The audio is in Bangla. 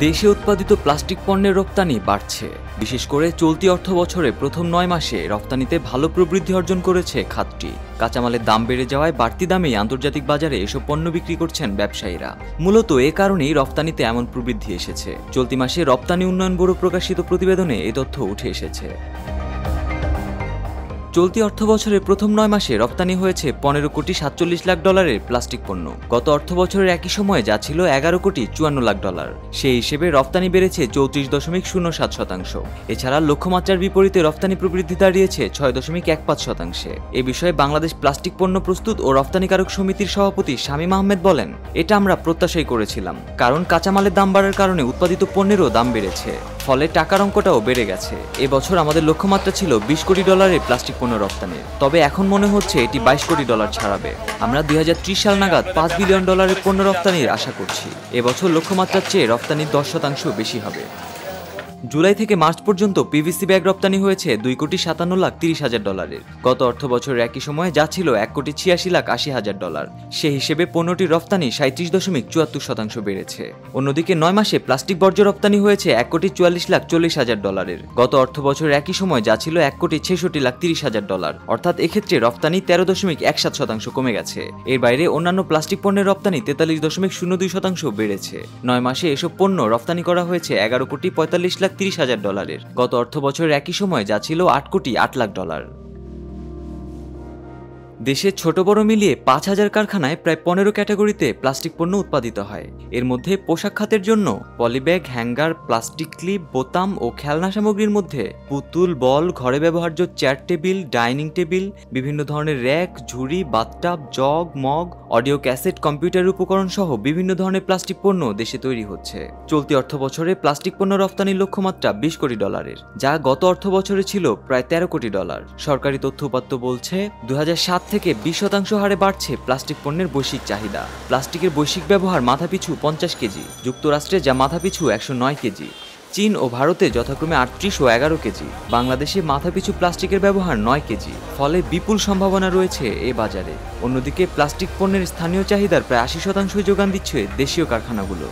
দেশে উৎপাদিত প্লাস্টিক পণ্যের রপ্তানি বাড়ছে। বিশেষ করে চলতি অর্থবছরে প্রথম ৯ মাসে রপ্তানিতে ভালো প্রবৃদ্ধি অর্জন করেছে খাতটি। কাঁচামালের দাম বেড়ে যাওয়ায় বাড়তি দামেই আন্তর্জাতিক বাজারে এসব পণ্য বিক্রি করছেন ব্যবসায়ীরা। মূলত এ কারণেই রপ্তানিতে এমন প্রবৃদ্ধি এসেছে। চলতি মাসে রপ্তানি উন্নয়ন ব্যুরো প্রকাশিত প্রতিবেদনে এ তথ্য উঠে এসেছে। চলতি অর্থবছরের প্রথম ৯ মাসে রপ্তানি হয়েছে ১৫ কোটি ৪৭ লাখ ডলারের প্লাস্টিক পণ্য। গত অর্থবছরের একই সময়ে যা ছিল ১১ কোটি ৫৪ লাখ ডলার। সেই হিসেবে রপ্তানি বেড়েছে ৩৪.০৭%। এছাড়া লক্ষ্যমাত্রার বিপরীতে রপ্তানি প্রবৃদ্ধি দাঁড়িয়েছে ৬.১৫%। এ বিষয়ে বাংলাদেশ প্লাস্টিক পণ্য প্রস্তুত ও রপ্তানিকারক সমিতির সভাপতি শামীম আহমেদ বলেন, এটা আমরা প্রত্যাশাই করেছিলাম, কারণ কাঁচামালের দাম বাড়ার কারণে উৎপাদিত পণ্যেরও দাম বেড়েছে, ফলে টাকার অঙ্কটাও বেড়ে গেছে। এবছর আমাদের লক্ষ্যমাত্রা ছিল ২০ কোটি ডলারের প্লাস্টিক পণ্য রপ্তানির, তবে এখন মনে হচ্ছে এটি ২২ কোটি ডলার ছাড়াবে। আমরা ২০৩০ সাল নাগাদ ৫ বিলিয়ন ডলারের পণ্য রপ্তানির আশা করছি। এবছর লক্ষ্যমাত্রার চেয়ে রপ্তানির ১০% বেশি হবে। জুলাই থেকে মার্চ পর্যন্ত পিভিসি ব্যাগ রপ্তানি হয়েছে ২ কোটি ৫৭ লাখ ৩০ হাজার ডলারের। গত অর্থবছরের একই সময়ে যা ছিল ১ কোটি ৮৬ লাখ ৮০ হাজার ডলার। সে হিসেবে পণ্যটির রপ্তানি ৩৭.৭৪% বেড়েছে। অন্যদিকে ৯ মাসে প্লাস্টিক বর্জ্য রপ্তানি হয়েছে ১ কোটি ৪৪ লাখ ৪০ হাজার ডলারের। গত অর্থবছরের একই সময় যা ছিল ১ কোটি ৬৬ লাখ ৩০ হাজার ডলার। অর্থাৎ এক্ষেত্রে রপ্তানি ১৩.১৭% কমে গেছে। এর বাইরে অন্যান্য প্লাস্টিক পণ্যের রপ্তানি ৪৩.০২% বেড়েছে। ৯ মাসে এসব পণ্য রপ্তানি করা হয়েছে ১১ কোটি ৪৫ লাখ ৩০ হাজার ডলারের। গত অর্থবছরের একই সময় যা ছিল ৮ কোটি ৮ লাখ ডলার। দেশে ছোট বড় মিলিয়ে ৫,০০০ কারখানায় প্রায় ১৫ ক্যাটাগরিতে প্লাস্টিক পণ্য উৎপাদিত হয়। এর মধ্যে পোশাক খাতের জন্য পলিব্যাগ, হ্যাঙ্গার, প্লাস্টিক ক্লিপ, বোতাম ও খেলনা সামগ্রীর মধ্যে পুতুল, বল, ঘরে ব্যবহার্য চেয়ার টেবিল, ডাইনিং টেবিল, বিভিন্ন ধরনের র্যাক, ঝুড়ি, bathtub, jug, mug, audio cassette, computer উপকরণ সহ বিভিন্ন ধরনের প্লাস্টিক পণ্য দেশে তৈরি হচ্ছে। চলতি অর্থবছরে প্লাস্টিক পণ্য রপ্তানির লক্ষ্যমাত্রা ২০ কোটি ডলারের, যা গত অর্থবছরে ছিল প্রায় ১৩ কোটি ডলার। সরকারি তথ্য উপাত্ত বলছে ২০০৭ থেকে ২০% হারে বাড়ছে প্লাস্টিক পণ্যের বৈশ্বিক চাহিদা। প্লাস্টিকের বৈশ্বিক ব্যবহার মাথাপিছু ৫০ কেজি, যুক্তরাষ্ট্রে যা মাথাপিছু ১০৯ কেজি, চীন ও ভারতে যথাক্রমে ৩৮ ও ১১ কেজি। বাংলাদেশে মাথাপিছু প্লাস্টিকের ব্যবহার ৯ কেজি, ফলে বিপুল সম্ভাবনা রয়েছে এ বাজারে। অন্যদিকে প্লাস্টিক পণ্যের স্থানীয় চাহিদার প্রায় ৮০% যোগান দিচ্ছে দেশীয় কারখানাগুলো।